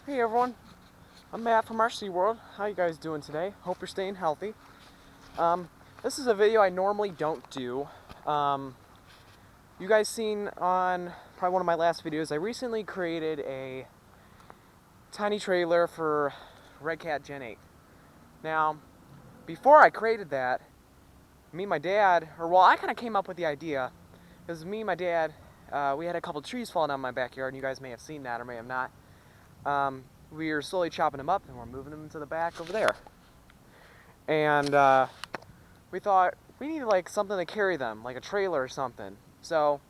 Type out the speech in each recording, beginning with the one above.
Hey everyone, I'm Matt from RC World. How you guys doing today? Hope you're staying healthy. This is a video I normally don't do. You guys seen on probably one of my last videos, I recently created a tiny trailer for Red Cat Gen 8. Now, before I created that, me and my dad, I kind of came up with the idea, because me and my dad, we had a couple trees falling down in my backyard, and you guys may have seen that or may have not. We are slowly chopping them up and we're moving them into the back over there. And we thought we needed like something to carry them, like a trailer or something. So,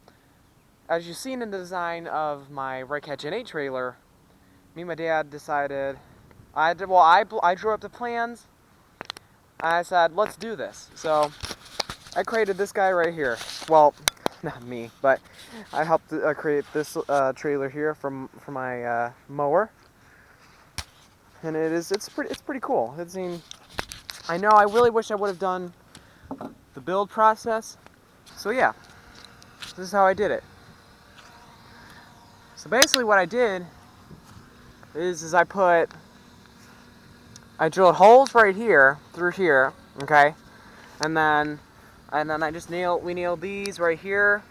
as you've seen in the design of my Red Cat Gen 8 trailer, me and my dad decided, I drew up the plans. I said, let's do this. So, I created this guy right here. Well, not me, but I helped create this trailer here for my mower. And it's pretty cool. I know I really wish I would have done the build process. So yeah, this is how I did it. So basically what I did is I drilled holes right here through here, okay? And then we nailed these right here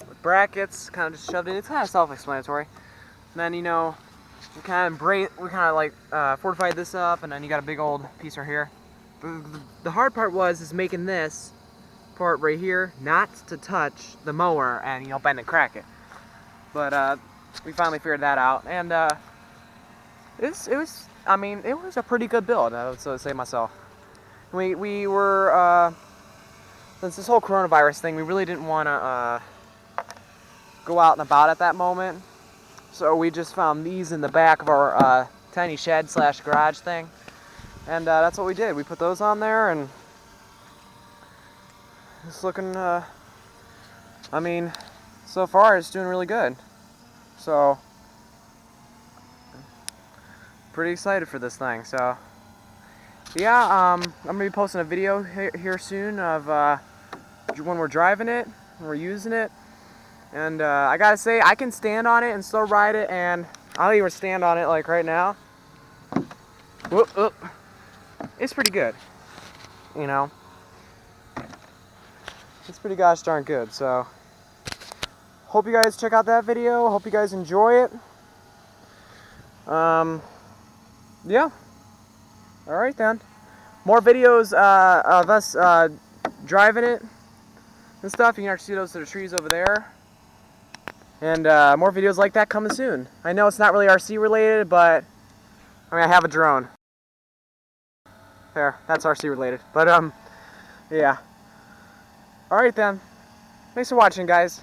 with brackets, kind of just shoved it. It's kind of self-explanatory. And then, you know, we kind of fortified this up, and then you got a big old piece right here. The hard part is making this part right here not to touch the mower and, you know, bend and crack it. But we finally figured that out, and it was a pretty good build, I would say myself. We were since this whole coronavirus thing, we really didn't want to go out and about at that moment. So we just found these in the back of our tiny shed / garage thing. And that's what we did. We put those on there, and it's looking, so far it's doing really good. So, pretty excited for this thing. So, yeah, I'm going to be posting a video here soon of when we're driving it, when we're using it. And I gotta say, I can stand on it and still ride it, and I'll even stand on it like right now. Whoop, whoop. It's pretty good, you know. It's pretty gosh darn good. So, hope you guys check out that video. Hope you guys enjoy it. Yeah. All right then. More videos of us driving it and stuff. You can actually see those to the trees over there. And more videos like that coming soon. I know it's not really RC related, but I have a drone. There, that's RC related. But yeah. Alright then. Thanks for watching, guys.